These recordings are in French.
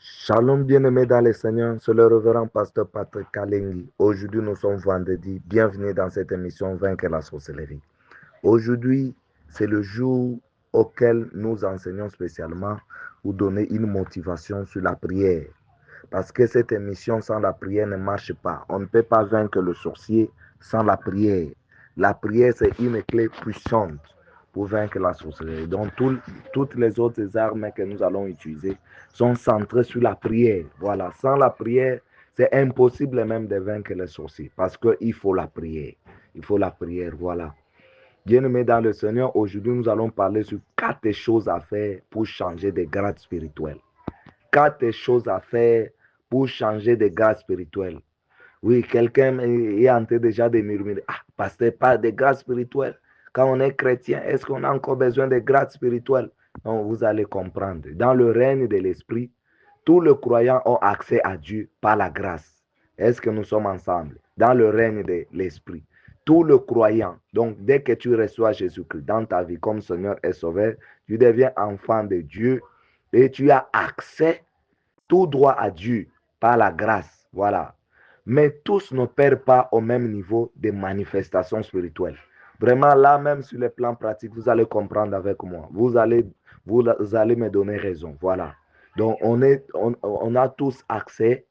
Shalom bien-aimés dans le Seigneur, c'est le révérend pasteur Patrick Kalengi. Aujourd'hui, nous sommes vendredi. Bienvenue dans cette émission Vaincre la sorcellerie. Aujourd'hui, c'est le jour auquel nous enseignons spécialement pour donner une motivation sur la prière. Parce que cette émission sans la prière ne marche pas. On ne peut pas vaincre le sorcier sans la prière. La prière, c'est une clé puissante pour vaincre la sorcellerie. Donc, toutes les autres armes que nous allons utiliser sont centrées sur la prière. Voilà, sans la prière, c'est impossible même de vaincre les sorciers parce qu'il faut la prière. Il faut la prière, voilà. Bien-aimés dans le Seigneur, aujourd'hui, nous allons parler sur 4 choses à faire pour changer de grade spirituel. 4 choses à faire pour changer de grade spirituel. Oui, quelqu'un est en train déjà de murmurer, ah, pasteur, pas de grade spirituel. Quand on est chrétien, est-ce qu'on a encore besoin de grade spirituel? Non, vous allez comprendre. Dans le règne de l'esprit, tous les croyants ont accès à Dieu par la grâce. Est-ce que nous sommes ensemble? Dans le règne de l'esprit, tous les croyants, donc dès que tu reçois Jésus-Christ dans ta vie comme Seigneur et Sauveur, tu deviens enfant de Dieu et tu as accès tout droit à Dieu par la grâce. Voilà. Mais tous ne perdent pas au même niveau de manifestation spirituelle. Vraiment, là, même sur le plan pratique, vous allez comprendre avec moi. Vous allez me donner raison. Voilà. Donc, on a tous accès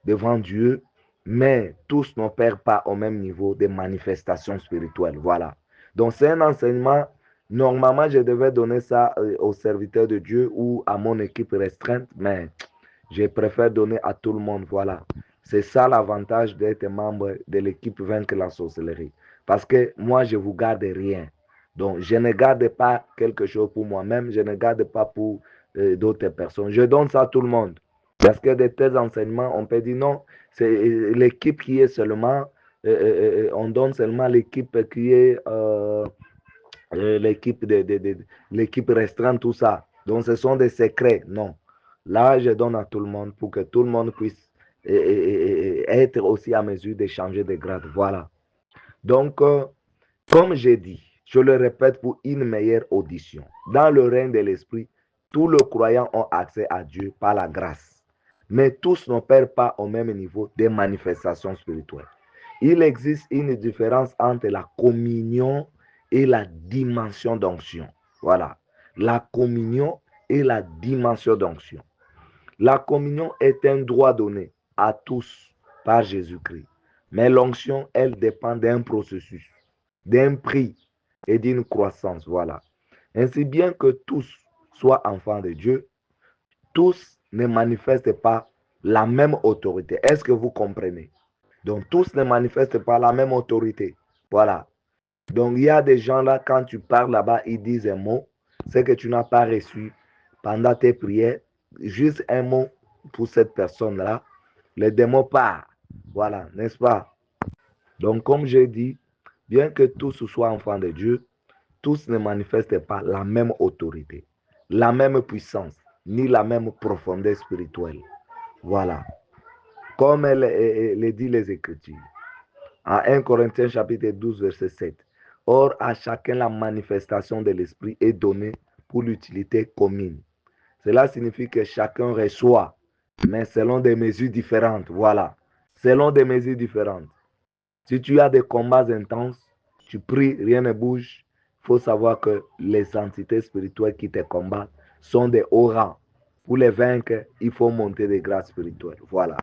devant Dieu, mais tous ne perdent pas au même niveau de manifestation spirituelle. Voilà. Donc, c'est un enseignement. Normalement, je devais donner ça aux serviteurs de Dieu ou à mon équipe restreinte, mais je préfère donner à tout le monde. Voilà. C'est ça l'avantage d'être membre de l'équipe Vaincre la sorcellerie. Parce que moi, je ne vous garde rien. Donc, je ne garde pas quelque chose pour moi-même. Je ne garde pas pour d'autres personnes. Je donne ça à tout le monde. Parce que de tels enseignements, on peut dire non, c'est l'équipe qui est seulement, on donne seulement l'équipe qui est l'équipe restreinte, tout ça. Donc, ce sont des secrets. Non. Là, je donne à tout le monde pour que tout le monde puisse être aussi à mesure de changer de grade. Voilà. Donc, comme j'ai dit, je le répète pour une meilleure audition. Dans le règne de l'esprit, tous les croyants ont accès à Dieu par la grâce. Mais tous ne perdent pas au même niveau des manifestations spirituelles. Il existe une différence entre la communion et la dimension d'onction. Voilà. La communion et la dimension d'onction. La communion est un droit donné à tous par Jésus-Christ. Mais l'onction, elle dépend d'un processus, d'un prix et d'une croissance. Voilà. Ainsi bien que tous soient enfants de Dieu, tous ne manifestent pas la même autorité. Est-ce que vous comprenez? Donc, tous ne manifestent pas la même autorité. Voilà. Donc, il y a des gens là, quand tu parles là-bas, ils disent un mot, c'est que tu n'as pas reçu pendant tes prières, juste un mot pour cette personne-là, le démon part. Voilà, n'est-ce pas? Donc, comme j'ai dit, bien que tous soient enfants de Dieu, tous ne manifestent pas la même autorité, la même puissance, ni la même profondeur spirituelle. Voilà. Comme le dit les Écritures. En 1 Corinthiens chapitre 12, verset 7. Or, à chacun la manifestation de l'Esprit est donnée pour l'utilité commune. Cela signifie que chacun reçoit, mais selon des mesures différentes. Voilà. Selon des mesures différentes. Si tu as des combats intenses, tu pries, rien ne bouge. Il faut savoir que les entités spirituelles qui te combattent sont des hauts rangs. Pour les vaincre, il faut monter des grâces spirituelles. Voilà.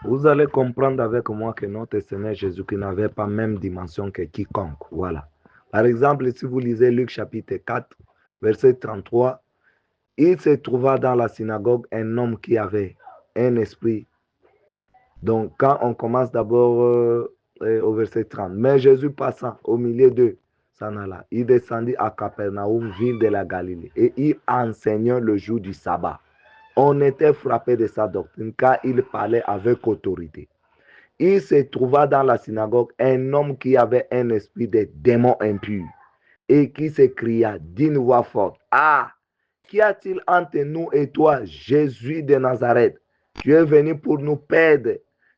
Vous allez comprendre avec moi que notre Seigneur Jésus-Christ n'avait pas la même dimension que quiconque. Voilà. Par exemple, si vous lisez Luc chapitre 4, verset 33, il se trouva dans la synagogue un homme qui avait un esprit. Donc, quand on commence d'abord au verset 30, mais Jésus passant au milieu d'eux, s'en alla. Il descendit à Capernaum, ville de la Galilée, et il enseignait le jour du sabbat. On était frappé de sa doctrine car il parlait avec autorité. Il se trouva dans la synagogue un homme qui avait un esprit de démon impur et qui s'écria d'une voix forte, ah, qu'y a-t-il entre nous et toi, Jésus de Nazareth? Tu es venu pour nous perdre.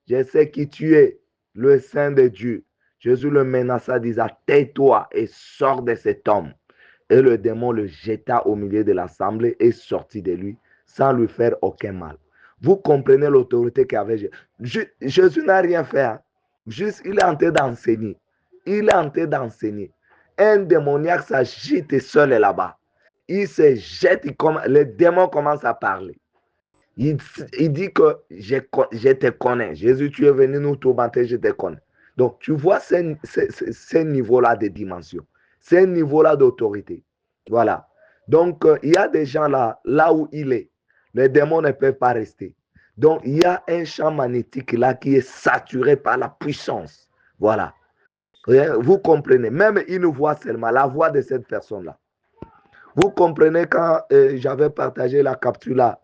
Je sais qui tu es, le Saint de Dieu. Jésus le menaça, disant, tais-toi et sors de cet homme. Et le démon le jeta au milieu de l'assemblée et sortit de lui sans lui faire aucun mal. Vous comprenez l'autorité qu'avait Jésus. Jésus n'a rien fait. Hein. Juste, il est en train d'enseigner. Il est en train d'enseigner. Un démoniaque s'agite seul là-bas. Il se jette, les démons commencent à parler. Il dit que je te connais. Jésus, tu es venu nous tourmenter, je te connais. Donc, tu vois ce niveau-là de dimension, ce niveau-là d'autorité. Voilà. Donc, il y a des gens là où il est. Les démons ne peuvent pas rester. Donc, il y a un champ magnétique là qui est saturé par la puissance. Voilà. Vous comprenez. Même une voix seulement, la voix de cette personne-là. Vous comprenez quand j'avais partagé la capture là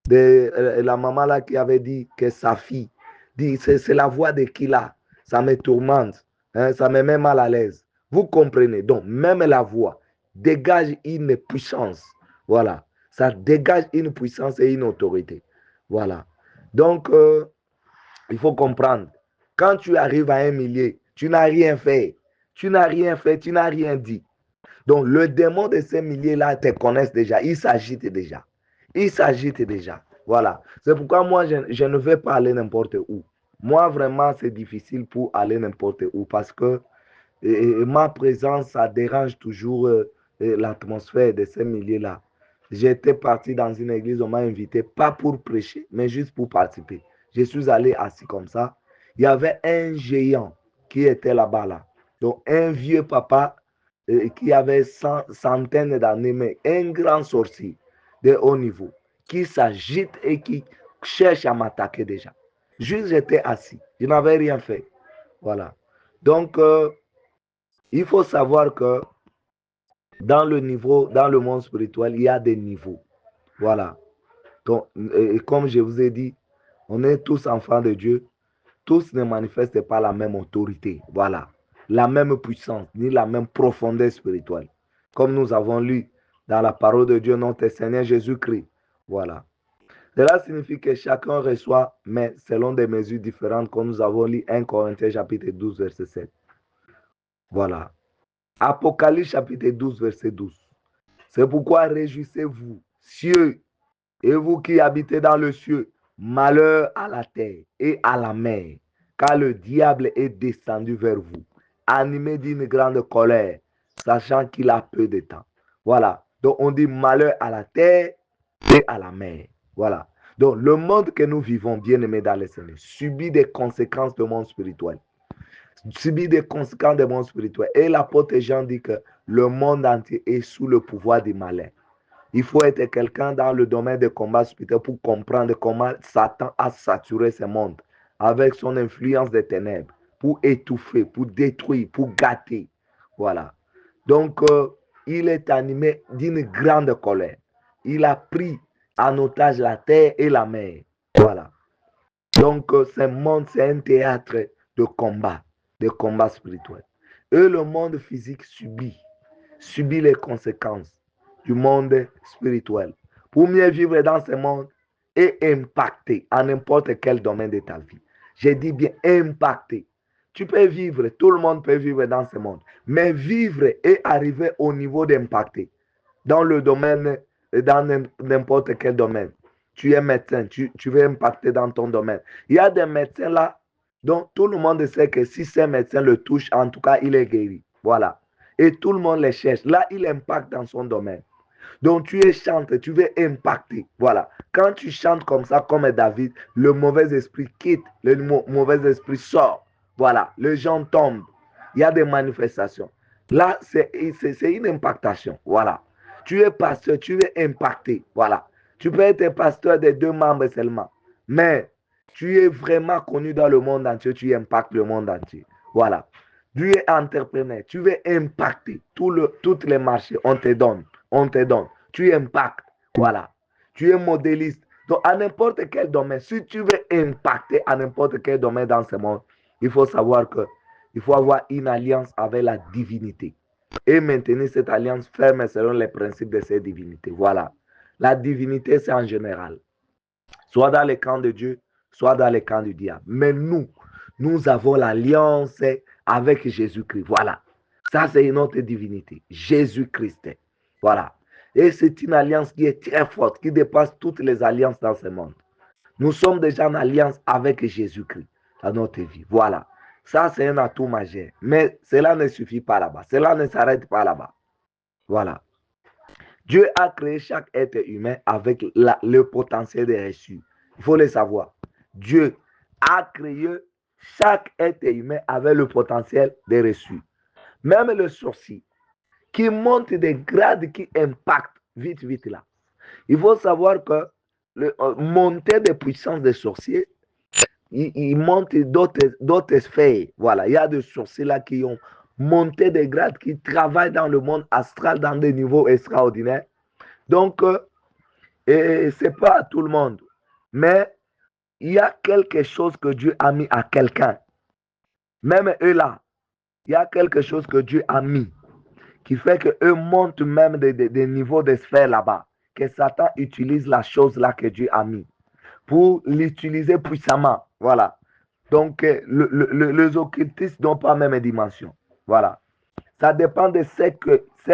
de la maman là qui avait dit que sa fille dit c'est la voix de qui là, ça me tourmente, hein, ça me met mal à l'aise. Vous comprenez? Donc même la voix dégage une puissance. Voilà, ça dégage une puissance et une autorité. Voilà. Donc il faut comprendre. Quand tu arrives à un millier, tu n'as rien fait. Tu n'as rien fait, tu n'as rien dit. Donc, le démon de ces milliers-là te connaissent déjà. Il s'agite déjà. Il s'agite déjà. Voilà. C'est pourquoi moi, je ne vais pas aller n'importe où. Moi, vraiment, c'est difficile pour aller n'importe où parce que ma présence, ça dérange toujours l'atmosphère de ces milliers-là. J'étais parti dans une église, on m'a invité, pas pour prêcher, mais juste pour participer. Je suis allé assis comme ça. Il y avait un géant qui était là-bas, là. Donc, un vieux papa qui avait centaines d'années, mais un grand sorcier de haut niveau, qui s'agite et qui cherche à m'attaquer déjà. Juste, j'étais assis. Je n'avais rien fait. Voilà. Donc, il faut savoir que dans le monde spirituel, il y a des niveaux. Voilà. Donc, et comme je vous ai dit, on est tous enfants de Dieu. Tous ne manifestent pas la même autorité. Voilà. La même puissance, ni la même profondeur spirituelle. Comme nous avons lu dans la parole de Dieu, notre Seigneur Jésus-Christ. Voilà. Cela signifie que chacun reçoit, mais selon des mesures différentes, comme nous avons lu 1 Corinthiens chapitre 12, verset 7. Voilà. Apocalypse chapitre 12, verset 12. C'est pourquoi réjouissez-vous, cieux, et vous qui habitez dans le cieux, malheur à la terre et à la mer, car le diable est descendu vers vous, animé d'une grande colère, sachant qu'il a peu de temps. Voilà. Donc on dit malheur à la terre et à la mer. Voilà. Donc le monde que nous vivons, bien aimés dans le Seigneur, subit des conséquences du monde spirituel. Subit des conséquences du monde spirituel. Et l'apôtre Jean dit que le monde entier est sous le pouvoir du malin. Il faut être quelqu'un dans le domaine des combats spirituels pour comprendre comment Satan a saturé ce monde avec son influence des ténèbres pour étouffer, pour détruire, pour gâter. Voilà. Donc, il est animé d'une grande colère. Il a pris en otage la terre et la mer. Voilà. Donc, ce monde, c'est un théâtre de combat spirituel. Et le monde physique subit les conséquences du monde spirituel. Pour mieux vivre dans ce monde et impacter en n'importe quel domaine de ta vie. J'ai dit bien impacter. Tu peux vivre, tout le monde peut vivre dans ce monde, mais vivre et arriver au niveau d'impacter dans le domaine, dans n'importe quel domaine. Tu es médecin, tu veux impacter dans ton domaine. Il y a des médecins là, dont tout le monde sait que si ces médecins le touchent, en tout cas, il est guéri. Voilà. Et tout le monde les cherche. Là, il impacte dans son domaine. Donc, tu es chanteur, tu veux impacter. Voilà. Quand tu chantes comme ça, comme David, le mauvais esprit quitte, le mauvais esprit sort. Voilà. Les gens tombent. Il y a des manifestations. Là, c'est une impactation. Voilà. Tu es pasteur, tu veux impacter. Voilà. Tu peux être pasteur de 2 membres seulement. Mais tu es vraiment connu dans le monde entier, tu impactes le monde entier. Voilà. Tu es entrepreneur, tu veux impacter tous les marchés, on te donne. Tu impactes. Voilà. Tu es modéliste. Donc, à n'importe quel domaine, si tu veux impacter à n'importe quel domaine dans ce monde, il faut savoir que il faut avoir une alliance avec la divinité et maintenir cette alliance ferme selon les principes de cette divinité. Voilà. La divinité, c'est en général. Soit dans les camps de Dieu, soit dans les camps du diable. Mais nous avons l'alliance avec Jésus-Christ. Voilà. Ça, c'est une autre divinité. Jésus-Christ. Voilà. Et c'est une alliance qui est très forte, qui dépasse toutes les alliances dans ce monde. Nous sommes déjà en alliance avec Jésus-Christ dans notre vie. Voilà. Ça, c'est un atout majeur. Mais cela ne suffit pas là-bas. Cela ne s'arrête pas là-bas. Voilà. Dieu a créé chaque être humain avec le potentiel des reçus. Il faut le savoir. Dieu a créé chaque être humain avec le potentiel des reçus. Même le sorcier qui monte des grades qui impactent vite, vite là. Il faut savoir que le monter des puissances des sorciers, il monte d'autres sphères. Voilà, il y a des sorciers là qui ont monté des grades, qui travaillent dans le monde astral dans des niveaux extraordinaires. Donc, et c'est pas à tout le monde. Mais il y a quelque chose que Dieu a mis à quelqu'un. Même eux là, il y a quelque chose que Dieu a mis qui fait qu'eux montent même des niveaux de sphères là-bas. Que Satan utilise la chose là que Dieu a mis pour l'utiliser puissamment. Voilà. Donc, les occultistes n'ont pas la même dimension. Voilà. Ça dépend de ce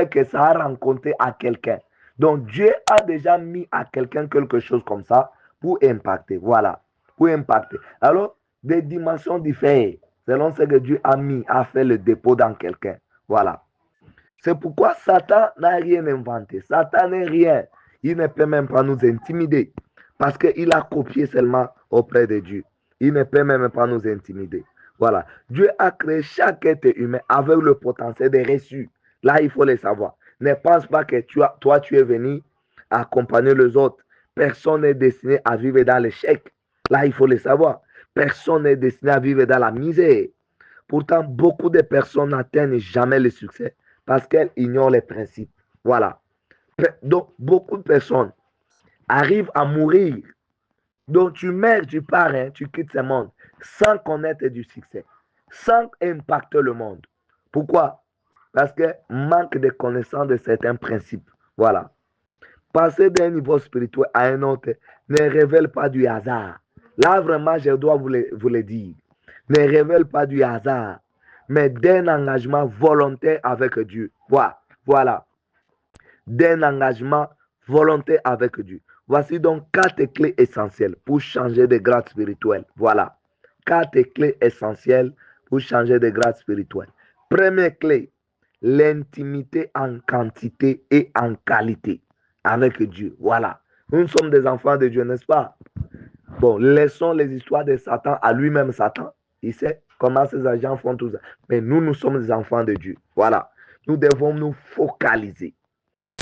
que ça a rencontré à quelqu'un. Donc, Dieu a déjà mis à quelqu'un quelque chose comme ça pour impacter. Voilà. Pour impacter. Alors, des dimensions différentes, selon ce que Dieu a mis, a fait le dépôt dans quelqu'un. Voilà. C'est pourquoi Satan n'a rien inventé. Satan n'est rien. Il ne peut même pas nous intimider. Parce qu'il a copié seulement auprès de Dieu. Il ne peut même pas nous intimider. Voilà. Dieu a créé chaque être humain avec le potentiel des reçus. Là, il faut le savoir. Ne pense pas que toi, tu es venu accompagner les autres. Personne n'est destiné à vivre dans l'échec. Là, il faut le savoir. Personne n'est destiné à vivre dans la misère. Pourtant, beaucoup de personnes n'atteignent jamais le succès parce qu'elles ignorent les principes. Voilà. Donc, beaucoup de personnes arrivent à mourir. Donc, tu meurs, tu pars, hein, tu quittes ce monde sans connaître du succès, sans impacter le monde. Pourquoi? Parce que manque de connaissance de certains principes. Voilà. Passer d'un niveau spirituel à un autre ne révèle pas du hasard. Là, vraiment, je dois vous le dire. Ne révèle pas du hasard, mais d'un engagement volontaire avec Dieu. Voilà. Voilà. D'un engagement volontaire avec Dieu. Voici donc 4 clés essentielles pour changer de grade spirituel. Voilà. 4 clés essentielles pour changer de grade spirituel. Première clé, l'intimité en quantité et en qualité avec Dieu. Voilà. Nous sommes des enfants de Dieu, n'est-ce pas? Bon, laissons les histoires de Satan à lui-même, Satan. Il sait comment ses agents font tout ça. Mais nous, nous sommes des enfants de Dieu. Voilà. Nous devons nous focaliser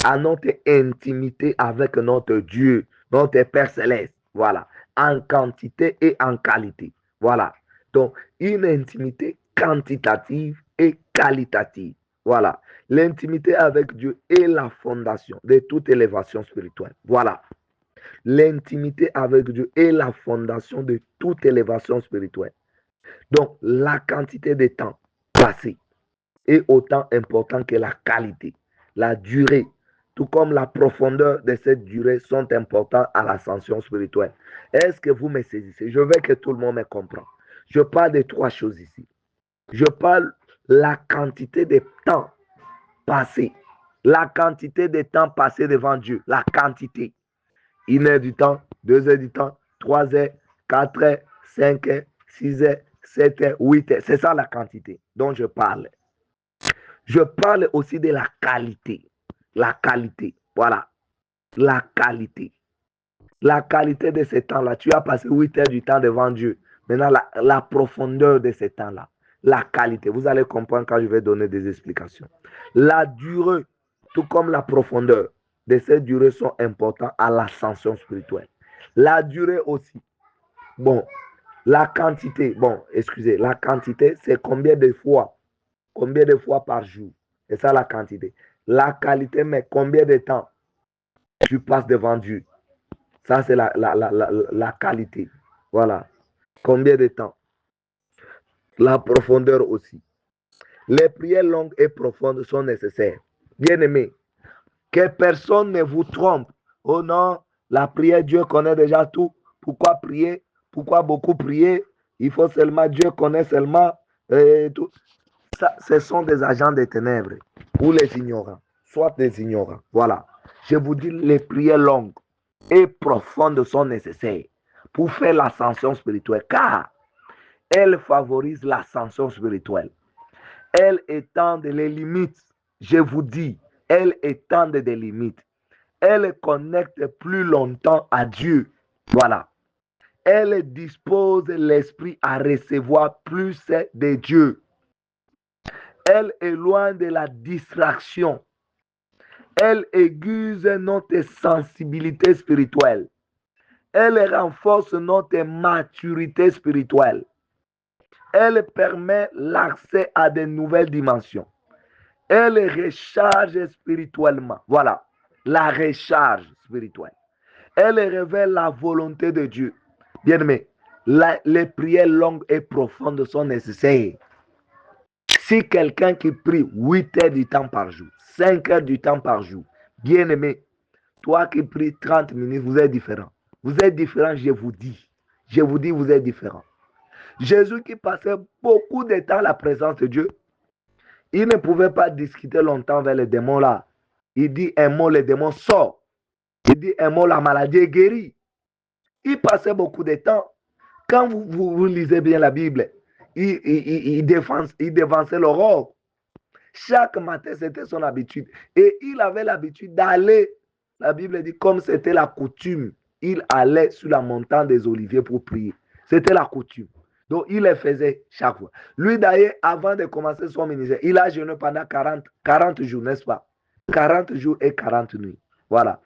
à notre intimité avec notre Dieu, notre Père Céleste. Voilà. En quantité et en qualité. Voilà. Donc, une intimité quantitative et qualitative. Voilà. L'intimité avec Dieu est la fondation de toute élévation spirituelle. Voilà. L'intimité avec Dieu est la fondation de toute élévation spirituelle. Donc, la quantité de temps passé est autant important que la qualité. La durée, tout comme la profondeur de cette durée sont importants à l'ascension spirituelle. Est-ce que vous me saisissez? Je veux que tout le monde me comprenne. Je parle de 3 choses ici. Je parle de la quantité de temps passé. La quantité de temps passé devant Dieu. La quantité. 1 heure du temps, 2 heures du temps, 3 heures, 4 heures, 5 heures, 6 heures, 7 heures, 8 heures. C'est ça la quantité dont je parle. Je parle aussi de la qualité. La qualité. Voilà. La qualité. La qualité de ce temps-là. Tu as passé 8 heures du temps devant Dieu. Maintenant, la profondeur de ce temps-là. La qualité. Vous allez comprendre quand je vais donner des explications. La durée, tout comme la profondeur de cette durée sont importants à l'ascension spirituelle. La durée aussi. Bon, la quantité. Bon, excusez. La quantité, c'est combien de fois? Combien de fois par jour? C'est ça la quantité. La qualité, mais combien de temps tu passes devant Dieu? Ça, c'est la qualité. Voilà. Combien de temps? La profondeur aussi. Les prières longues et profondes sont nécessaires. Bien aimé, que personne ne vous trompe. Oh non, la prière, Dieu connaît déjà tout. Pourquoi prier? Pourquoi beaucoup prier? Il faut seulement, Dieu connaît seulement tout. Ça, ce sont des agents des ténèbres ou les ignorants, soit des ignorants. Voilà. Je vous dis, les prières longues et profondes sont nécessaires. pour faire l'ascension spirituelle, car elle favorise l'ascension spirituelle. Elle étend les limites. Je vous dis, elle étend des limites. Elle connecte plus longtemps à Dieu. Voilà. Elle dispose l'esprit à recevoir plus de Dieu. Elle éloigne de la distraction. Elle aiguise notre sensibilité spirituelle. Elle renforce notre maturité spirituelle. Elle permet l'accès à de nouvelles dimensions. Elle recharge spirituellement. Voilà, la recharge spirituelle. Elle révèle la volonté de Dieu. Bien-aimé, les prières longues et profondes sont nécessaires. Si quelqu'un qui prie 8 heures du temps par jour, 5 heures du temps par jour, bien-aimé, toi qui pries 30 minutes, vous êtes différent. Vous êtes différent, je vous dis. Je vous dis, vous êtes différent. Jésus qui passait beaucoup de temps à la présence de Dieu, il ne pouvait pas discuter longtemps avec les démons là. Il dit un mot, les démons sortent. Il dit un mot, la maladie est guérie. Il passait beaucoup de temps. Quand vous lisez bien la Bible, il dévançait l'aurore. Chaque matin, c'était son habitude. Et il avait l'habitude d'aller, la Bible dit, comme c'était la coutume, il allait sur la montagne des Oliviers pour prier. C'était la coutume. Donc, il le faisait chaque fois. Lui, d'ailleurs, avant de commencer son ministère, il a jeûné pendant 40 jours, n'est-ce pas? 40 jours et 40 nuits. Voilà.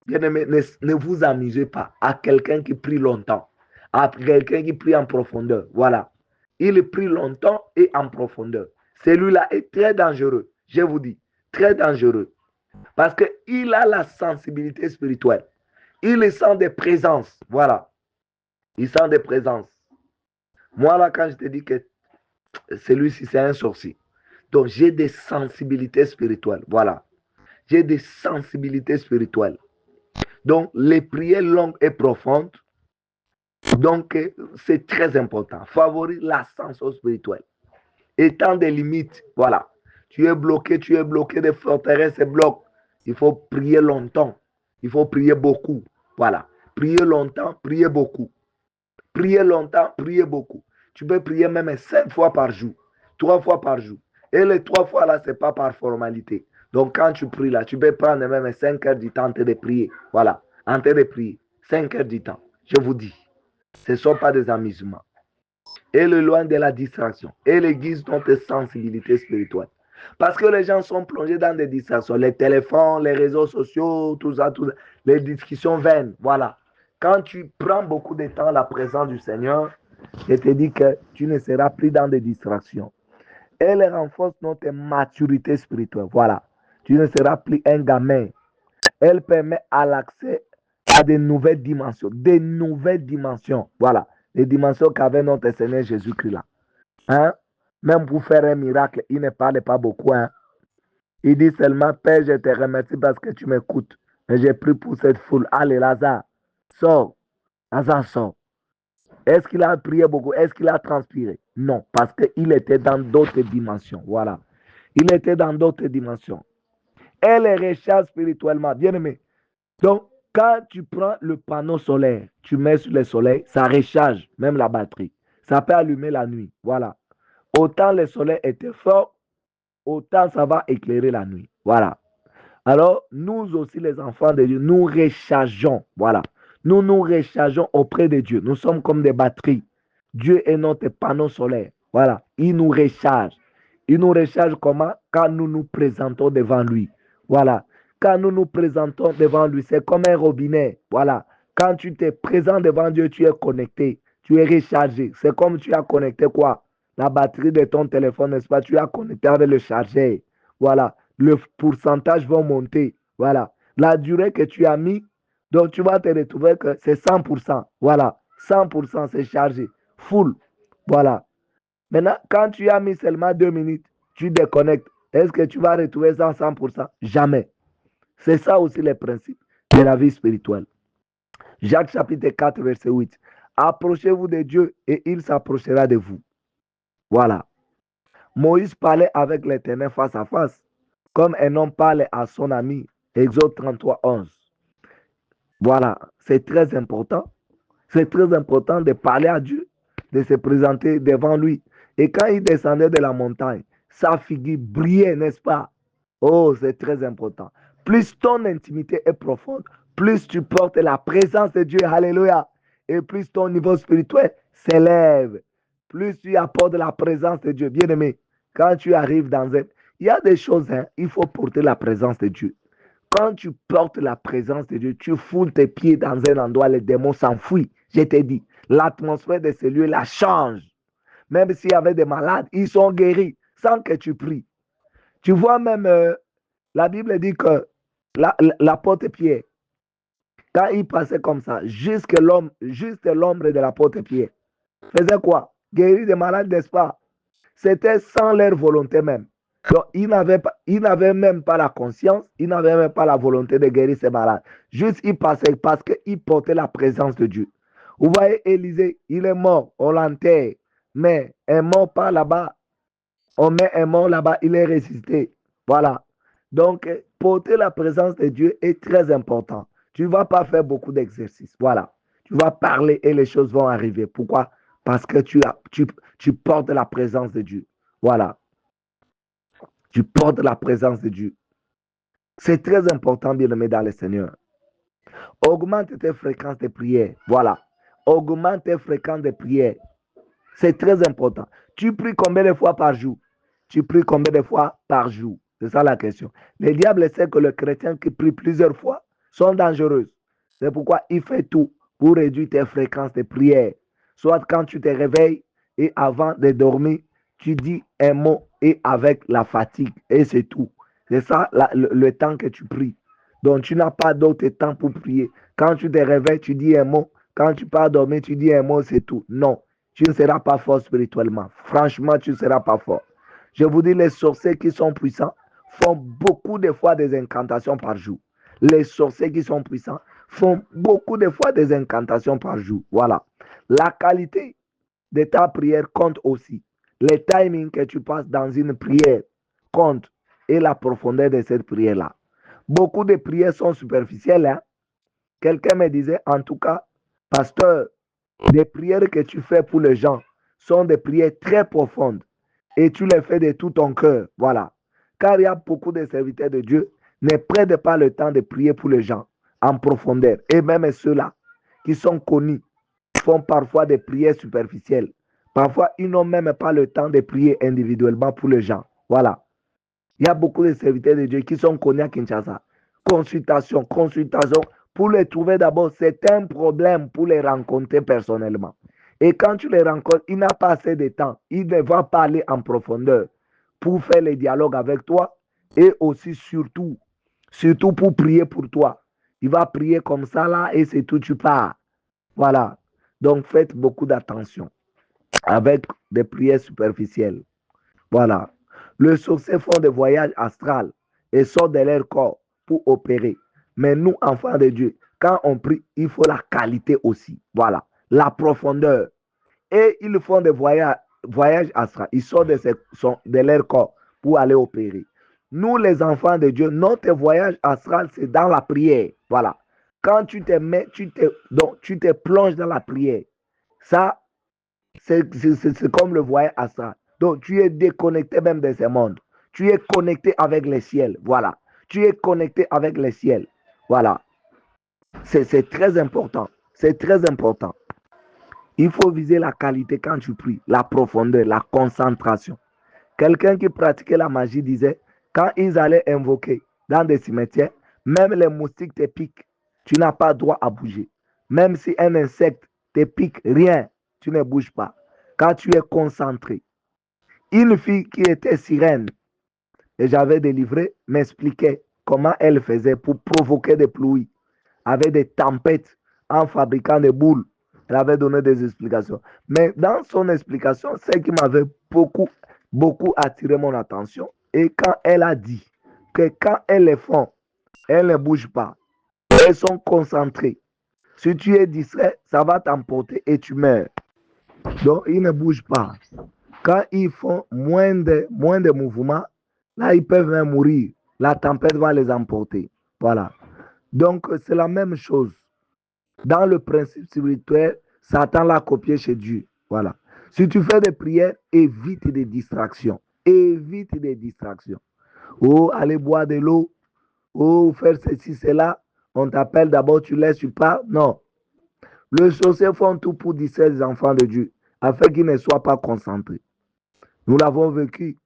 Bien-aimé, ne vous amusez pas à quelqu'un qui prie longtemps, à quelqu'un qui prie en profondeur. Voilà. Il prie longtemps et en profondeur. Celui-là est très dangereux. Je vous dis, très dangereux. Parce qu'il a la sensibilité spirituelle. Il sent des présences. Voilà. Il sent des présences. Moi, là, quand je te dis que celui-ci, c'est un sorcier. Donc, j'ai des sensibilités spirituelles. Voilà. J'ai des sensibilités spirituelles. Donc, les prières longues et profondes, donc, c'est très important. Favorise l'ascension spirituelle. Étant des limites, voilà. Tu es bloqué, des forteresses et blocs. Il faut prier longtemps. Il faut prier beaucoup. Voilà. Prier longtemps, prier beaucoup. Prier longtemps, prier beaucoup. Tu peux prier même 5 fois par jour, 3 fois par jour. Et les 3 fois là, ce n'est pas par formalité. Donc quand tu pries là, tu peux prendre même 5 heures du temps en train de prier. Voilà, en train de prier. 5 heures du temps. Je vous dis, ce ne sont pas des amusements. Et le loin de la distraction. Et l'aiguise notre sensibilité spirituelle. Parce que les gens sont plongés dans des distractions. Les téléphones, les réseaux sociaux, tout ça, les discussions vaines. Voilà. Quand tu prends beaucoup de temps à la présence du Seigneur, je te dis que tu ne seras plus dans des distractions. Elle renforce notre maturité spirituelle. Voilà. Tu ne seras plus un gamin. Elle permet à l'accès à de nouvelles dimensions. Des nouvelles dimensions. Voilà. Les dimensions qu'avait notre Seigneur Jésus-Christ là. Hein? Même pour faire un miracle, il ne parle pas beaucoup. Hein? Il dit seulement, Père, je te remercie parce que tu m'écoutes. Mais j'ai pris pour cette foule. Allez, Lazare, sors. Lazare, sort. Est-ce qu'il a prié beaucoup? Est-ce qu'il a transpiré? Non, parce qu'il était dans d'autres dimensions. Voilà. Il était dans d'autres dimensions. Elle est recharge spirituellement. Bien aimé. Donc, quand tu prends le panneau solaire, tu mets sur le soleil, ça recharge même la batterie. Ça peut allumer la nuit. Voilà. Autant le soleil était fort, autant ça va éclairer la nuit. Voilà. Alors, nous aussi, les enfants de Dieu, nous rechargeons. Voilà. Nous nous rechargeons auprès de Dieu. Nous sommes comme des batteries. Dieu est notre panneau solaire. Voilà. Il nous recharge. Il nous recharge comment? Quand nous nous présentons devant lui. Voilà. Quand nous nous présentons devant lui, c'est comme un robinet. Voilà. Quand tu te présentes devant Dieu, tu es connecté. Tu es rechargé. C'est comme tu as connecté quoi? La batterie de ton téléphone, n'est-ce pas? Tu as connecté avec le chargeur. Voilà. Le pourcentage va monter. Voilà. La durée que tu as mis, donc tu vas te retrouver que c'est 100%. Voilà. 100% c'est chargé. Full. Voilà. Maintenant, quand tu as mis seulement 2 minutes, tu déconnectes. Est-ce que tu vas retrouver ça 100%? Jamais. C'est ça aussi le principe de la vie spirituelle. Jacques chapitre 4, verset 8. Approchez-vous de Dieu et il s'approchera de vous. Voilà. Moïse parlait avec l'Éternel face à face, comme un homme parle à son ami. Exode 33, 11. Voilà, c'est très important. C'est très important de parler à Dieu, de se présenter devant lui. Et quand il descendait de la montagne, sa figure brillait, n'est-ce pas? Oh, c'est très important. Plus ton intimité est profonde, plus tu portes la présence de Dieu. Alléluia. Et plus ton niveau spirituel s'élève. Plus tu apportes la présence de Dieu. Bien-aimé, quand tu arrives dans un... Il y a des choses, hein, il faut porter la présence de Dieu. Quand tu portes la présence de Dieu, tu foules tes pieds dans un endroit, les démons s'enfuient. Je t'ai dit, l'atmosphère de ce lieu-là change. Même s'il y avait des malades, ils sont guéris sans que tu pries. Tu vois même, la Bible dit que l'apôtre Pierre, quand il passait comme ça, juste l'ombre de l'apôtre Pierre, faisait quoi? Guérir des malades, n'est-ce pas? C'était sans leur volonté même. Donc, il n'avait même pas la conscience, il n'avait même pas la volonté de guérir ces malades. Juste, il passait parce qu'il portait la présence de Dieu. Vous voyez, Élisée, il est mort, on l'enterre. Mais un mort pas là-bas, on met un mort là-bas, il est ressuscité. Voilà. Donc, porter la présence de Dieu est très important. Tu ne vas pas faire beaucoup d'exercices. Voilà. Tu vas parler et les choses vont arriver. Pourquoi? Parce que tu portes la présence de Dieu. Voilà. Tu portes la présence de Dieu. C'est très important, bien-aimé dans le Seigneur. Augmente tes fréquences de prière. Voilà. Augmente tes fréquences de prière. C'est très important. Tu pries combien de fois par jour? Tu pries combien de fois par jour? C'est ça la question. Le diable sait que les chrétiens qui prient plusieurs fois sont dangereux. C'est pourquoi il fait tout pour réduire tes fréquences de prière. Soit quand tu te réveilles et avant de dormir, tu dis un mot et avec la fatigue. Et c'est tout. C'est ça le temps que tu pries. Donc tu n'as pas d'autre temps pour prier. Quand tu te réveilles, tu dis un mot. Quand tu pars dormir, tu dis un mot, c'est tout. Non, tu ne seras pas fort spirituellement. Franchement, tu ne seras pas fort. Je vous dis, les sorciers qui sont puissants font beaucoup de fois des incantations par jour. Les sorciers qui sont puissants font beaucoup de fois des incantations par jour. Voilà. La qualité de ta prière compte aussi. Le timing que tu passes dans une prière compte et la profondeur de cette prière-là. Beaucoup de prières sont superficielles. Hein? Quelqu'un me disait, en tout cas, pasteur, les prières que tu fais pour les gens sont des prières très profondes et tu les fais de tout ton cœur. Voilà. Car il y a beaucoup de serviteurs de Dieu ne prennent pas le temps de prier pour les gens en profondeur. Et même ceux-là qui sont connus font parfois des prières superficielles. Parfois, ils n'ont même pas le temps de prier individuellement pour les gens. Voilà. Il y a beaucoup de serviteurs de Dieu qui sont connus à Kinshasa. Consultation, consultation. Pour les trouver d'abord, c'est un problème pour les rencontrer personnellement. Et quand tu les rencontres, il n'a pas assez de temps. Il ne va pas aller en profondeur pour faire les dialogues avec toi et aussi surtout pour prier pour toi. Il va prier comme ça là et c'est tout, tu pars. Voilà. Donc faites beaucoup d'attention avec des prières superficielles. Voilà. Les sorciers font des voyages astrales et sortent de leur corps pour opérer. Mais nous, enfants de Dieu, quand on prie, il faut la qualité aussi. Voilà. La profondeur. Et ils font des voyages astrales. Ils sortent de leur corps pour aller opérer. Nous, les enfants de Dieu, notre voyage astral, c'est dans la prière. Voilà. Quand tu te mets, tu te plonges dans la prière. Ça, c'est comme le voyage astral. Donc, tu es déconnecté même de ce monde. Tu es connecté avec les ciels. Voilà. Tu es connecté avec les ciels. Voilà. C'est très important. C'est très important. Il faut viser la qualité quand tu pries, la profondeur, la concentration. Quelqu'un qui pratiquait la magie disait, quand ils allaient invoquer dans des cimetières, même les moustiques te piquent. Tu n'as pas droit à bouger. Même si un insecte te pique, rien, tu ne bouges pas. Quand tu es concentré. Une fille qui était sirène, et j'avais délivré, m'expliquait comment elle faisait pour provoquer des pluies avec des tempêtes en fabriquant des boules. Elle avait donné des explications. Mais dans son explication, ce qui m'avait beaucoup attiré mon attention, et quand elle a dit que quand elles les font, elles ne bougent pas, elles sont concentrées. Si tu es distrait, ça va t'emporter et tu meurs. Donc, ils ne bougent pas. Quand ils font moins de mouvements, là, ils peuvent même mourir. La tempête va les emporter. Voilà. Donc, c'est la même chose. Dans le principe spirituel, Satan l'a copié chez Dieu. Voilà. Si tu fais des prières, évite des distractions. Évite des distractions. Oh, aller boire de l'eau. Oh, faire ceci, cela. On t'appelle d'abord, tu laisses, tu pars. Non. Les sorciers font tout pour distraire les enfants de Dieu, afin qu'ils ne soient pas concentrés. Nous l'avons vécu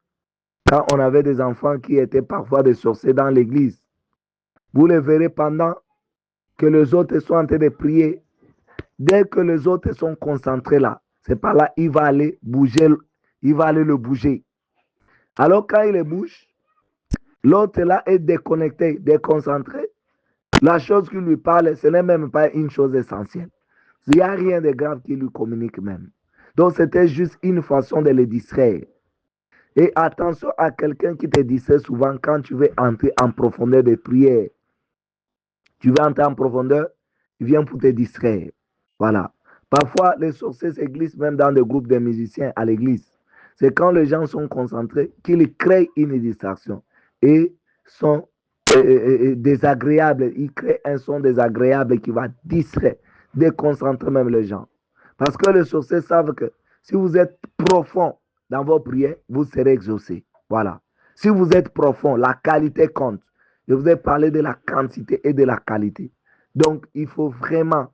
quand on avait des enfants qui étaient parfois des sorciers dans l'église. Vous les verrez pendant que les autres sont en train de prier. Dès que les autres sont concentrés là, c'est par là il va aller bouger, il va aller le bouger. Alors quand il le bouge, l'autre là est déconnecté, déconcentré. La chose qui lui parle, ce n'est même pas une chose essentielle. Il n'y a rien de grave qui lui communique même. Donc c'était juste une façon de le distraire. Et attention à quelqu'un qui te distrait souvent quand tu veux entrer en profondeur de prière. Tu veux entrer en profondeur, il vient pour te distraire. Voilà. Parfois, les sorciers se glissent même dans des groupes de musiciens à l'église. C'est quand les gens sont concentrés qu'ils créent une distraction et sont désagréables. Ils créent un son désagréable qui va distraire, déconcentrer même les gens. Parce que les sorciers savent que si vous êtes profond dans vos prières, vous serez exaucé. Voilà. Si vous êtes profond, la qualité compte. Je vous ai parlé de la quantité et de la qualité. Donc, il faut vraiment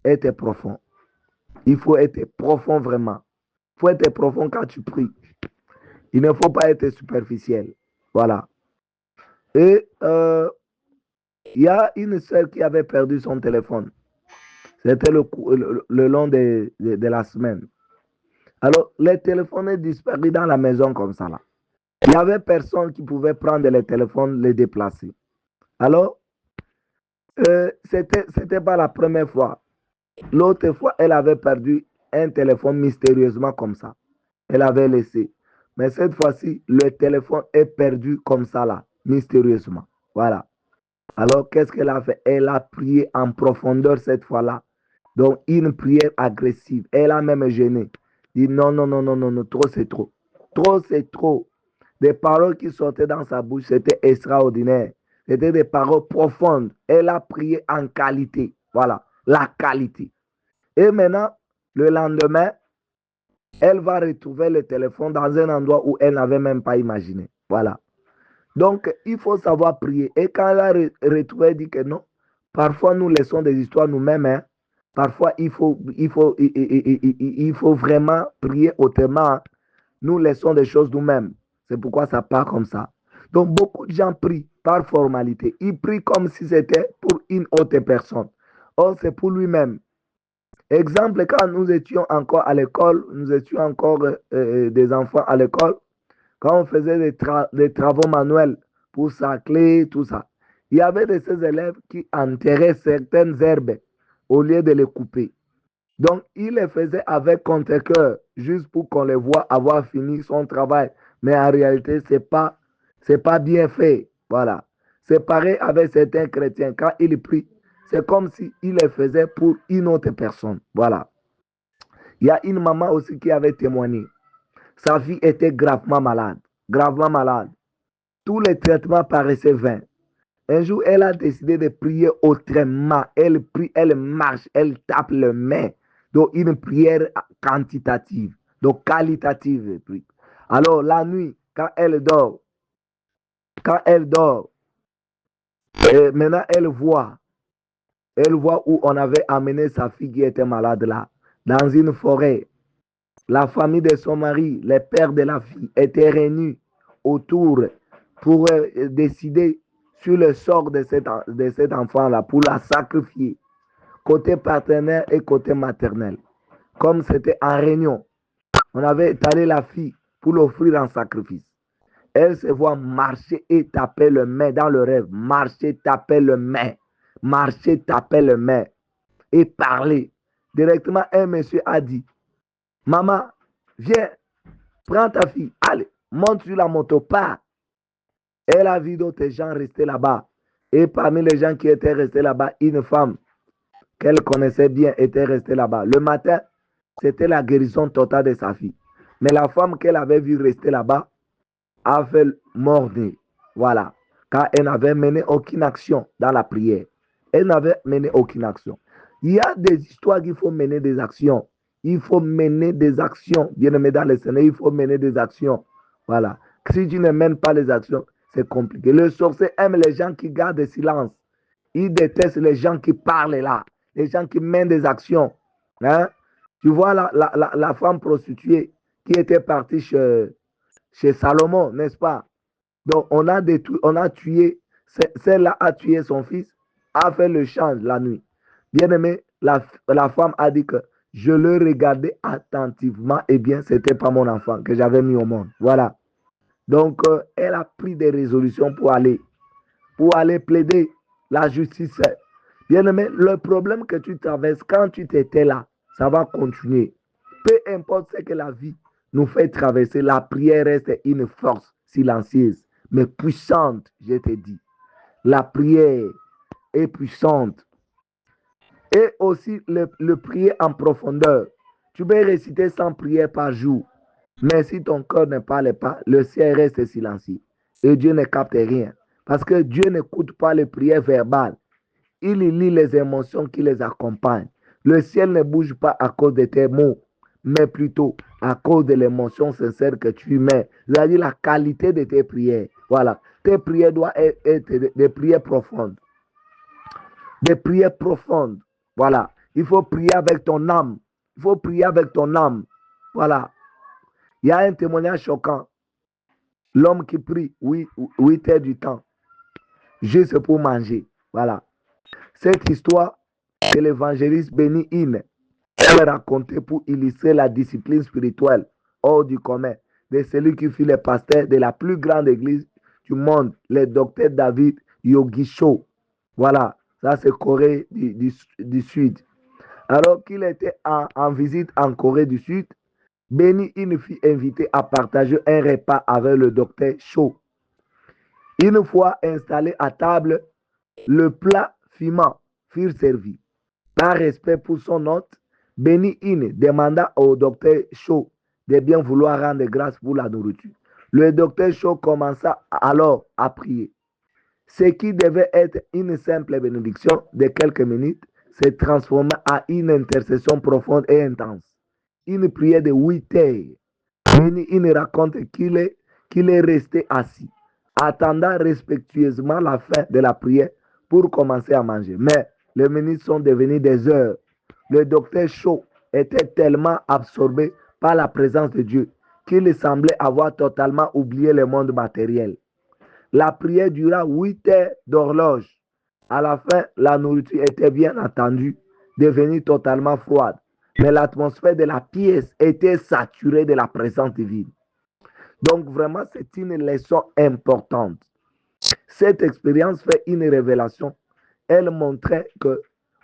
être profond. Il faut être profond vraiment. Il faut être profond quand tu pries. Il ne faut pas être superficiel. Voilà. Et il y a une sœur qui avait perdu son téléphone. C'était le long de la semaine. Alors, le téléphone est disparu dans la maison comme ça là. Il n'y avait personne qui pouvait prendre le téléphone, le déplacer. Alors, c'était pas la première fois. L'autre fois, elle avait perdu un téléphone mystérieusement comme ça. Elle avait laissé. Mais cette fois-ci, le téléphone est perdu comme ça là, mystérieusement. Voilà. Alors, qu'est-ce qu'elle a fait? Elle a prié en profondeur cette fois-là. Donc, une prière agressive. Elle a même gêné. Dit non, non, non, non, non, non, trop c'est trop. Trop c'est trop. Des paroles qui sortaient dans sa bouche, c'était extraordinaire. C'était des paroles profondes. Elle a prié en qualité. Voilà, la qualité. Et maintenant, le lendemain, elle va retrouver le téléphone dans un endroit où elle n'avait même pas imaginé. Voilà. Donc, il faut savoir prier. Et quand elle a retrouvé, elle dit que non. Parfois, nous laissons des histoires nous-mêmes. Hein. Parfois, il faut vraiment prier autrement. Nous laissons des choses nous-mêmes. C'est pourquoi ça part comme ça. Donc, beaucoup de gens prient par formalité. Ils prient comme si c'était pour une autre personne. Or, c'est pour lui-même. Exemple, quand nous étions encore à l'école, nous étions encore des enfants à l'école, quand on faisait des travaux manuels pour sacler, tout ça, il y avait de ces élèves qui enterraient certaines herbes au lieu de les couper. Donc, il les faisait avec contre-cœur, juste pour qu'on les voit avoir fini son travail. Mais en réalité, c'est pas bien fait. Voilà. C'est pareil avec certains chrétiens. Quand ils prient, c'est comme s'ils les faisaient pour une autre personne. Voilà. Il y a une maman aussi qui avait témoigné. Sa fille était gravement malade. Gravement malade. Tous les traitements paraissaient vains. Un jour, elle a décidé de prier autrement. Elle prie, elle marche, elle tape les mains. Donc, une prière quantitative, donc qualitative. Alors, la nuit, quand elle dort, et maintenant, elle voit où on avait amené sa fille qui était malade là, dans une forêt. La famille de son mari, les pères de la fille étaient réunis autour pour décider sur le sort de cet enfant-là, pour la sacrifier, côté paternel et côté maternel. Comme c'était en réunion, on avait étalé la fille pour l'offrir en sacrifice. Elle se voit marcher et taper le main dans le rêve. Marcher, taper le main. Marcher, taper le main. Et parler. Directement, un monsieur a dit, maman, viens, prends ta fille, allez, monte sur la moto, pars. Elle a vu d'autres gens rester là-bas. Et parmi les gens qui étaient restés là-bas, une femme qu'elle connaissait bien était restée là-bas. Le matin, c'était la guérison totale de sa fille. Mais la femme qu'elle avait vue rester là-bas a fait mordre. Voilà. Car elle n'avait mené aucune action dans la prière. Elle n'avait mené aucune action. Il y a des histoires qu'il faut mener des actions. Il faut mener des actions. Bien aimé dans le Seigneur, il faut mener des actions. Voilà. Si tu ne mènes pas les actions, c'est compliqué. Le sorcier aime les gens qui gardent le silence. Il déteste les gens qui parlent là. Les gens qui mènent des actions. Hein? Tu vois la femme prostituée qui était partie chez Salomon, n'est-ce pas? Donc, on a tué, celle-là a tué son fils, a fait le change la nuit. Bien aimé, la femme a dit que je le regardais attentivement, et bien, ce n'était pas mon enfant que j'avais mis au monde. Voilà. Donc, elle a pris des résolutions pour aller plaider la justice. Bien aimé, le problème que tu traverses quand tu t'étais là, ça va continuer. Peu importe ce que la vie nous fait traverser, la prière reste une force silencieuse, mais puissante, je te dis. La prière est puissante. Et aussi le prier en profondeur. Tu peux réciter 100 prières par jour, mais si ton cœur ne parle pas, le ciel reste silencieux. Et Dieu ne capte rien. Parce que Dieu n'écoute pas les prières verbales. Il lit les émotions qui les accompagnent. Le ciel ne bouge pas à cause de tes mots, mais plutôt à cause de l'émotion sincère que tu mets. C'est-à-dire la qualité de tes prières. Voilà. Tes prières doivent être des prières profondes. Des prières profondes. Voilà. Il faut prier avec ton âme. Il faut prier avec ton âme. Voilà. Il y a un témoignage choquant. L'homme qui prie 8 heures du temps, juste pour manger. Voilà. Cette histoire que l'évangéliste Béni Hinn elle racontait pour illustrer la discipline spirituelle hors du commun de celui qui fut le pasteur de la plus grande église du monde, le docteur David Yogisho. Voilà, ça c'est Corée du Sud. Alors qu'il était en visite en Corée du Sud, Béni Hinn fut invité à partager un repas avec le docteur Cho. Une fois installé à table, le plat fumant fut servi. Par respect pour son hôte, Béni Hinn demanda au docteur Cho de bien vouloir rendre grâce pour la nourriture. Le docteur Cho commença alors à prier. Ce qui devait être une simple bénédiction de quelques minutes s'est transformé en une intercession profonde et intense. Une prière de 8 heures. Béni Hinn raconte qu'il est resté assis, attendant respectueusement la fin de la prière pour commencer à manger. Mais les minutes sont devenues des heures. Le docteur Cho était tellement absorbé par la présence de Dieu qu'il semblait avoir totalement oublié le monde matériel. La prière dura 8 heures d'horloge. À la fin, la nourriture était bien entendu devenue totalement froide. Mais l'atmosphère de la pièce était saturée de la présence divine. Donc vraiment, c'est une leçon importante. Cette expérience fait une révélation. Elle montrait que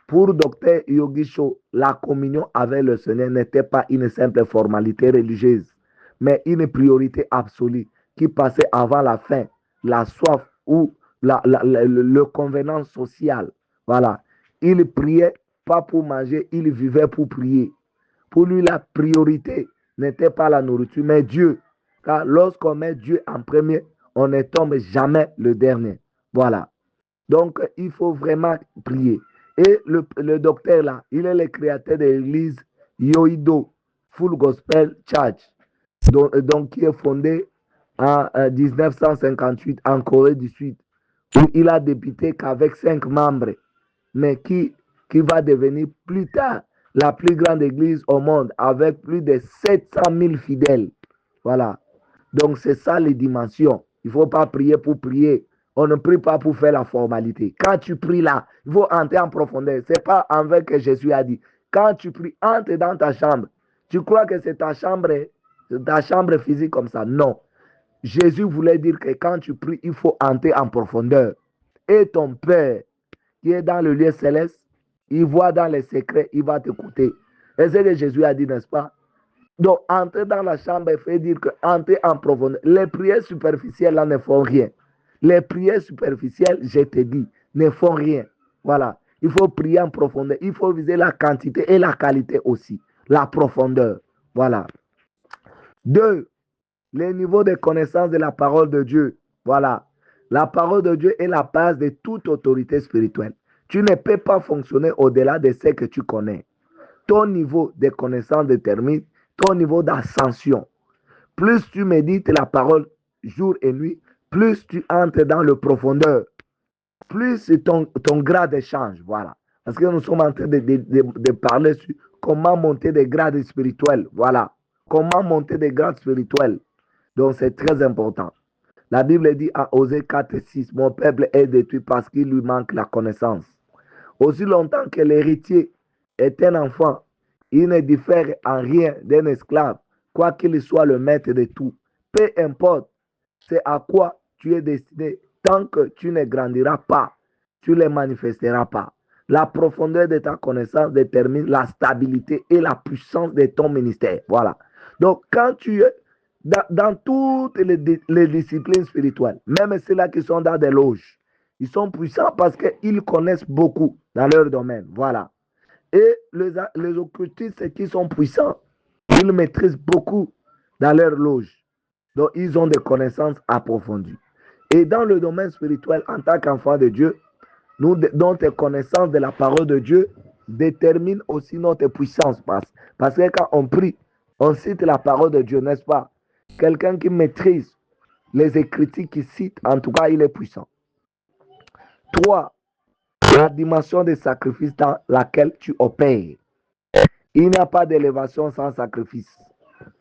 pour Dr Yogisho, la communion avec le Seigneur n'était pas une simple formalité religieuse, mais une priorité absolue qui passait avant la faim, la soif ou le convenance social. Voilà. Il priait pas pour manger, il vivait pour prier. Pour lui, la priorité n'était pas la nourriture, mais Dieu. Car lorsqu'on met Dieu en premier, on ne tombe jamais le dernier. Voilà. Donc, il faut vraiment prier. Et le docteur là, il est le créateur de l'église Yoido Full Gospel Church, donc qui est fondée en 1958 en Corée du Sud, où il a débuté qu'avec 5 membres, mais qui va devenir plus tard la plus grande église au monde avec plus de 700 000 fidèles. Voilà. Donc, c'est ça les dimensions. Il ne faut pas prier pour prier. On ne prie pas pour faire la formalité. Quand tu pries là, il faut entrer en profondeur. Ce n'est pas envers que Jésus a dit. Quand tu pries, entre dans ta chambre. Tu crois que c'est ta chambre physique comme ça. Non. Jésus voulait dire que quand tu pries, il faut entrer en profondeur. Et ton Père, qui est dans le lieu céleste, il voit dans les secrets, il va t'écouter. Et c'est ce que Jésus a dit, n'est-ce pas? Donc, entrer dans la chambre, il fait dire que entrer en profondeur. Les prières superficielles, là, ne font rien. Les prières superficielles, je te dis, ne font rien. Voilà. Il faut prier en profondeur. Il faut viser la quantité et la qualité aussi. La profondeur. Voilà. 2. Les niveaux de connaissance de la parole de Dieu. Voilà. La parole de Dieu est la base de toute autorité spirituelle. Tu ne peux pas fonctionner au-delà de ce que tu connais. Ton niveau de connaissance détermine ton niveau d'ascension. Plus tu médites la parole jour et nuit, plus tu entres dans le profondeur, plus ton grade change. Voilà. Parce que nous sommes en train de parler sur comment monter des grades spirituels. Voilà. Comment monter des grades spirituels. Donc, c'est très important. La Bible dit à Osée 4 et 6, mon peuple est détruit parce qu'il lui manque la connaissance. Aussi longtemps que l'héritier est un enfant, il ne diffère en rien d'un esclave, quoi qu'il soit le maître de tout. Peu importe c'est à quoi tu es destiné, tant que tu ne grandiras pas, tu ne les manifesteras pas. La profondeur de ta connaissance détermine la stabilité et la puissance de ton ministère. Voilà. Donc, quand tu es dans toutes les disciplines spirituelles, même ceux-là qui sont dans des loges, ils sont puissants parce qu'ils connaissent beaucoup dans leur domaine. Voilà. Et les occultistes qui sont puissants, ils maîtrisent beaucoup dans leur loge. Donc, ils ont des connaissances approfondies. Et dans le domaine spirituel, en tant qu'enfant de Dieu, notre connaissance de la parole de Dieu détermine aussi notre puissance. Parce que quand on prie, on cite la parole de Dieu, n'est-ce pas? Quelqu'un qui maîtrise les écritures qu'il cite, en tout cas, il est puissant. 3. La dimension des sacrifices dans laquelle tu opères. Il n'y a pas d'élévation sans sacrifice.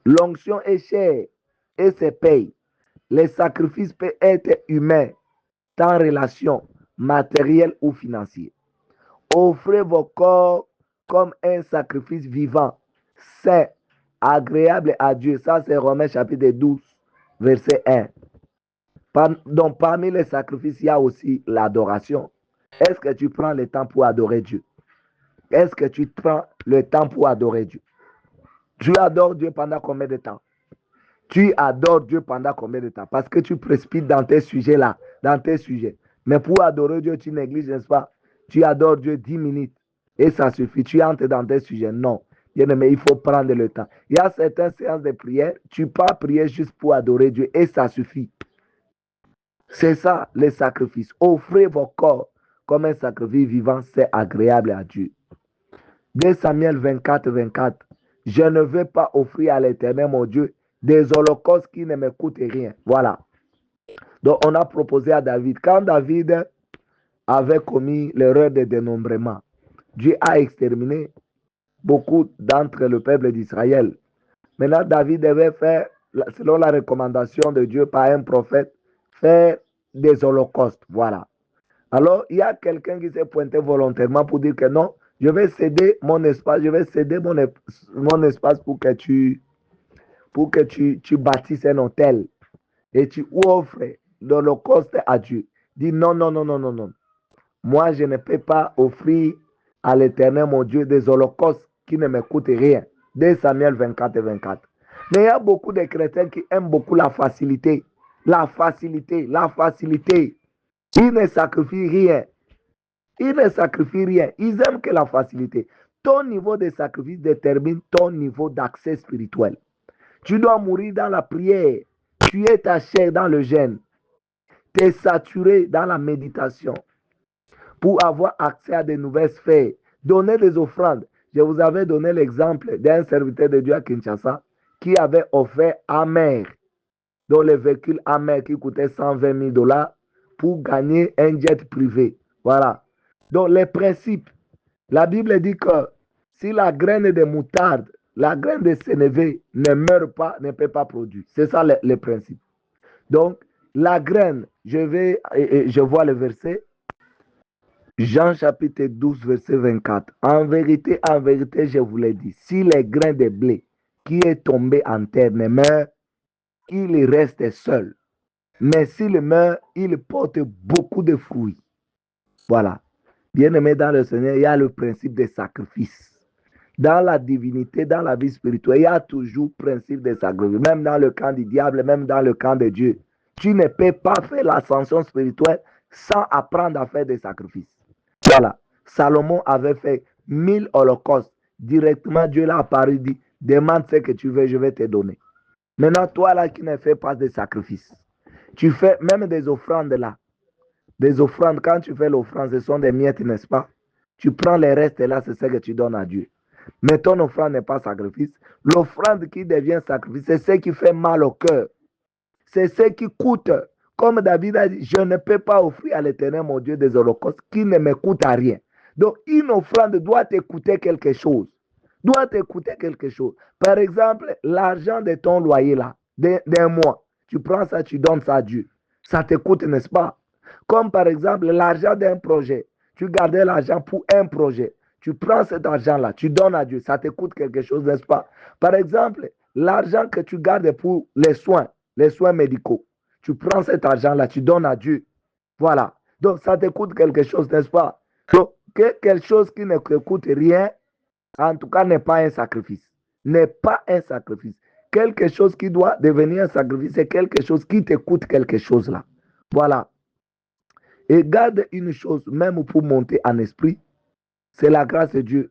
L'onction est chère et c'est paye. Les sacrifices peuvent être humains, tant relation, matériel ou financier. Offrez vos corps comme un sacrifice vivant, saint, agréable à Dieu. Ça, c'est Romains chapitre 12, verset 1. Donc, parmi les sacrifices, il y a aussi l'adoration. Est-ce que tu prends le temps pour adorer Dieu? Est-ce que tu prends le temps pour adorer Dieu? Tu adores Dieu pendant combien de temps? Tu adores Dieu pendant combien de temps? Parce que tu précipites dans tes sujets là, dans tes sujets. Mais pour adorer Dieu, tu négliges, n'est-ce pas? Tu adores Dieu 10 minutes et ça suffit. Tu entres dans tes sujets. Non. Bien-aimé, il faut prendre le temps. Il y a certaines séances de prière, tu peux prier juste pour adorer Dieu et ça suffit. C'est ça, les sacrifices. Offrez vos corps comme un sacrifice vivant, c'est agréable à Dieu. 2 Samuel 24, 24. Je ne veux pas offrir à l'Éternel, mon Dieu, des holocaustes qui ne me coûtent rien. Voilà. Donc, on a proposé à David, quand David avait commis l'erreur de dénombrement, Dieu a exterminé beaucoup d'entre le peuple d'Israël. Maintenant, David devait faire, selon la recommandation de Dieu par un prophète, faire des holocaustes. Voilà. Alors, il y a quelqu'un qui s'est pointé volontairement pour dire que non, je vais céder mon espace, je vais céder mon espace pour que tu bâtisses un hôtel et tu offres l'holocauste à Dieu. Dis non, non, non, non, non, non. Moi, je ne peux pas offrir à l'Éternel, mon Dieu, des holocaustes qui ne me coûtent rien. 2 Samuel 24 et 24. Mais il y a beaucoup de chrétiens qui aiment beaucoup la facilité. La facilité, la facilité. Ils ne sacrifient rien. Ils ne sacrifient rien. Ils aiment que la facilité. Ton niveau de sacrifice détermine ton niveau d'accès spirituel. Tu dois mourir dans la prière. Tu es ta chair dans le jeûne. Tu es saturé dans la méditation pour avoir accès à de nouvelles sphères. Donner des offrandes. Je vous avais donné l'exemple d'un serviteur de Dieu à Kinshasa qui avait offert Amer, dont le véhicule Amer qui coûtait 120 000 dollars pour gagner un jet privé. Voilà. Donc, les principes. La Bible dit que si la graine de moutarde, la graine de sénévé ne meurt pas, ne peut pas produire. C'est ça le principe. Donc, la graine, je vois le verset, Jean chapitre 12, verset 24. En vérité, je vous l'ai dit, si les grains de blé qui est tombé en terre ne meurt, il reste seul. Mais s'il meurt, il porte beaucoup de fruits. Voilà. Bien-aimé dans le Seigneur, il y a le principe des sacrifices. Dans la divinité, dans la vie spirituelle, il y a toujours le principe des sacrifices. Même dans le camp du diable, même dans le camp de Dieu. Tu ne peux pas faire l'ascension spirituelle sans apprendre à faire des sacrifices. Voilà. Salomon avait fait 1000 holocaustes. Directement, Dieu l'a apparu, dit, demande ce que tu veux, je vais te donner. Maintenant, toi là qui ne fais pas de sacrifices, tu fais même des offrandes là. Des offrandes, quand tu fais l'offrande, ce sont des miettes, n'est-ce pas? Tu prends les restes et là, c'est ce que tu donnes à Dieu. Mais ton offrande n'est pas sacrifice. L'offrande qui devient sacrifice, c'est ce qui fait mal au cœur. C'est ce qui coûte. Comme David a dit, je ne peux pas offrir à l'Éternel, mon Dieu, des holocaustes qui ne me coûtent à rien. Donc, une offrande doit te coûter quelque chose. Doit te coûter quelque chose. Par exemple, l'argent de ton loyer là, d'un mois, tu prends ça, tu donnes ça à Dieu. Ça te coûte, n'est-ce pas? Comme par exemple, l'argent d'un projet. Tu gardais l'argent pour un projet. Tu prends cet argent-là, tu donnes à Dieu. Ça te coûte quelque chose, n'est-ce pas? Par exemple, l'argent que tu gardes pour les soins médicaux. Tu prends cet argent-là, tu donnes à Dieu. Voilà. Donc, ça te coûte quelque chose, n'est-ce pas? Donc, quelque chose qui ne te coûte rien, en tout cas, n'est pas un sacrifice. N'est pas un sacrifice. Quelque chose qui doit devenir un sacrifice, c'est quelque chose qui te coûte quelque chose là. Voilà. Et garde une chose, même pour monter en esprit, c'est la grâce de Dieu.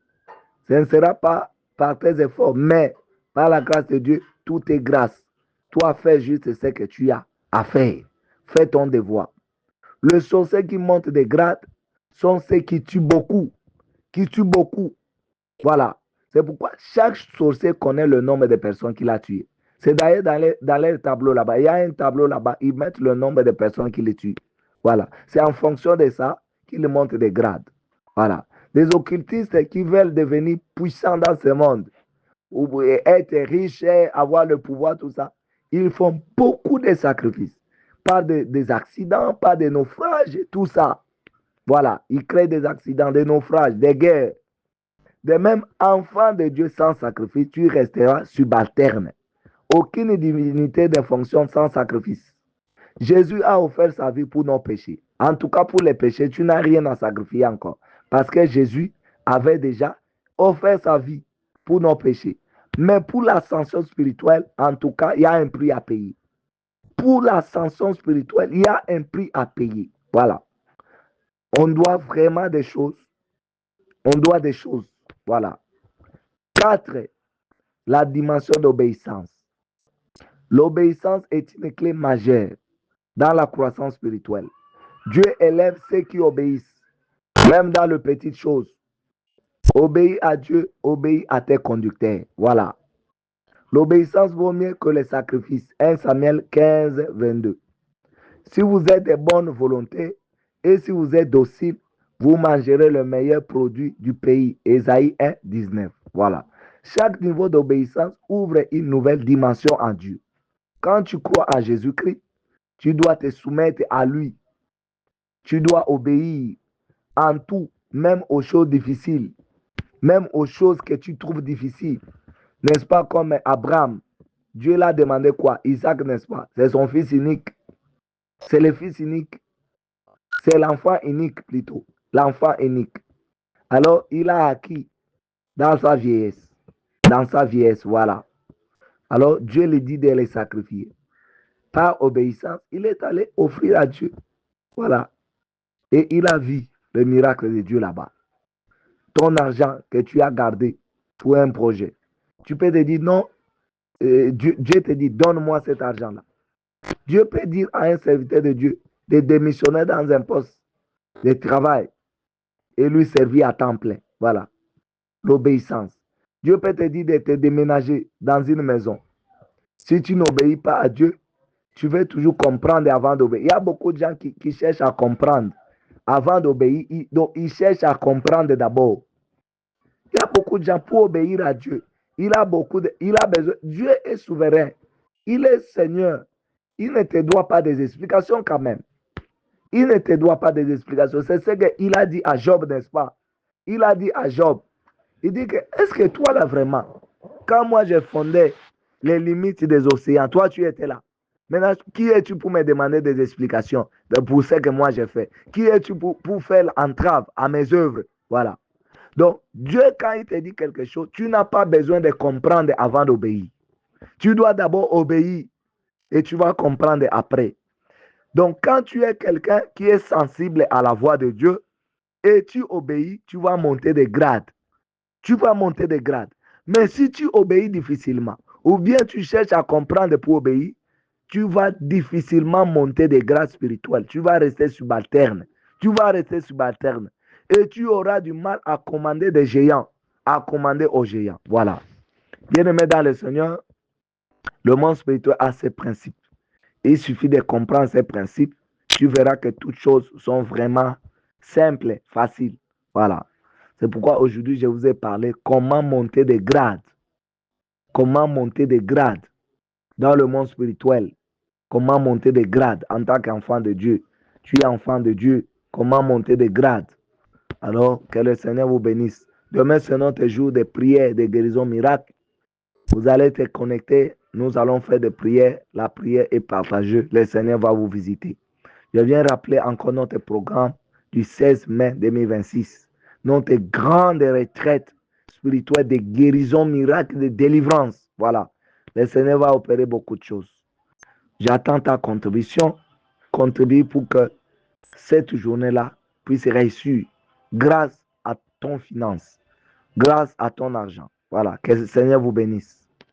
Ce ne sera pas par tes efforts, mais par la grâce de Dieu, tout est grâce. Toi, fais juste ce que tu as à faire. Fais ton devoir. Les sorciers qui montent des grades sont ceux qui tuent beaucoup. Qui tuent beaucoup. Voilà. C'est pourquoi chaque sorcier connaît le nombre de personnes qu'il a tuées. C'est d'ailleurs dans les tableaux là-bas. Il y a un tableau là-bas, ils mettent le nombre de personnes qu'il les tue. Voilà. C'est en fonction de ça qu'ils montent des grades. Voilà. Les occultistes qui veulent devenir puissants dans ce monde, ou être riches, avoir le pouvoir, tout ça, ils font beaucoup de sacrifices. Pas des accidents, pas des naufrages, tout ça. Voilà. Ils créent des accidents, des naufrages, des guerres. De même, enfant de Dieu sans sacrifice, tu resteras subalterne. Aucune divinité de fonction sans sacrifice. Jésus a offert sa vie pour nos péchés. En tout cas, pour les péchés, tu n'as rien à sacrifier encore. Parce que Jésus avait déjà offert sa vie pour nos péchés. Mais pour l'ascension spirituelle, en tout cas, il y a un prix à payer. Pour l'ascension spirituelle, il y a un prix à payer. Voilà. On doit vraiment des choses. On doit des choses. Voilà. 4. La dimension d'obéissance. L'obéissance est une clé majeure dans la croissance spirituelle. Dieu élève ceux qui obéissent, même dans les petites choses. Obéis à Dieu, obéis à tes conducteurs. Voilà. L'obéissance vaut mieux que les sacrifices. 1 Samuel 15, 22. Si vous êtes de bonne volonté et si vous êtes docile, vous mangerez le meilleur produit du pays. Ésaïe 1, 19. Voilà. Chaque niveau d'obéissance ouvre une nouvelle dimension en Dieu. Quand tu crois à Jésus-Christ, tu dois te soumettre à lui. Tu dois obéir en tout, même aux choses difficiles, même aux choses que tu trouves difficiles. N'est-ce pas comme Abraham? Dieu l'a demandé quoi? Isaac, n'est-ce pas? C'est son fils unique. C'est le fils unique. C'est l'enfant unique plutôt. L'enfant unique. Alors, il a acquis dans sa vieillesse. Dans sa vieillesse, voilà. Alors, Dieu lui dit de les sacrifier. Par obéissance, il est allé offrir à Dieu. Voilà. Et il a vu le miracle de Dieu là-bas. Ton argent que tu as gardé pour un projet. Tu peux te dire non, Dieu te dit donne-moi cet argent-là. Dieu peut dire à un serviteur de Dieu de démissionner dans un poste de travail et lui servir à temps plein. Voilà, l'obéissance. Dieu peut te dire de te déménager dans une maison. Si tu n'obéis pas à Dieu, tu veux toujours comprendre avant d'obéir. Il y a beaucoup de gens qui cherchent à comprendre avant d'obéir. Donc, ils cherchent à comprendre d'abord. Il y a beaucoup de gens pour obéir à Dieu. Il a besoin. Dieu est souverain. Il est Seigneur. Il ne te doit pas des explications quand même. Il ne te doit pas des explications. C'est ce qu'il a dit à Job, n'est-ce pas? Il a dit à Job, il dit que, est-ce que toi là vraiment, quand moi j'ai fondé les limites des océans, toi tu étais là. Maintenant, qui es-tu pour me demander des explications pour ce que moi j'ai fait? Qui es-tu pour faire entrave à mes œuvres? Voilà. Donc, Dieu, quand il te dit quelque chose, tu n'as pas besoin de comprendre avant d'obéir. Tu dois d'abord obéir et tu vas comprendre après. Donc, quand tu es quelqu'un qui est sensible à la voix de Dieu et tu obéis, tu vas monter des grades. Tu vas monter des grades. Mais si tu obéis difficilement, ou bien tu cherches à comprendre pour obéir, tu vas difficilement monter des grades spirituels. Tu vas rester subalterne. Tu vas rester subalterne. Et tu auras du mal à commander des géants, à commander aux géants. Voilà. Bien-aimé dans le Seigneur, le monde spirituel a ses principes. Il suffit de comprendre ces principes. Tu verras que toutes choses sont vraiment simples, faciles. Voilà. C'est pourquoi aujourd'hui, je vous ai parlé comment monter des grades. Comment monter des grades dans le monde spirituel. Comment monter des grades en tant qu'enfant de Dieu. Tu es enfant de Dieu. Comment monter des grades. Alors, que le Seigneur vous bénisse. Demain, c'est notre jour de prière, de guérison miracle. Vous allez être connectés. Nous allons faire des prières. La prière est partagée. Le Seigneur va vous visiter. Je viens rappeler encore notre programme du 16 mai 2026. Notre grande retraite spirituelle de guérison miracle, de délivrance. Voilà. Le Seigneur va opérer beaucoup de choses. J'attends ta contribution. Contribue pour que cette journée-là puisse réussir grâce à ton finance, grâce à ton argent. Voilà. Que le Seigneur vous bénisse.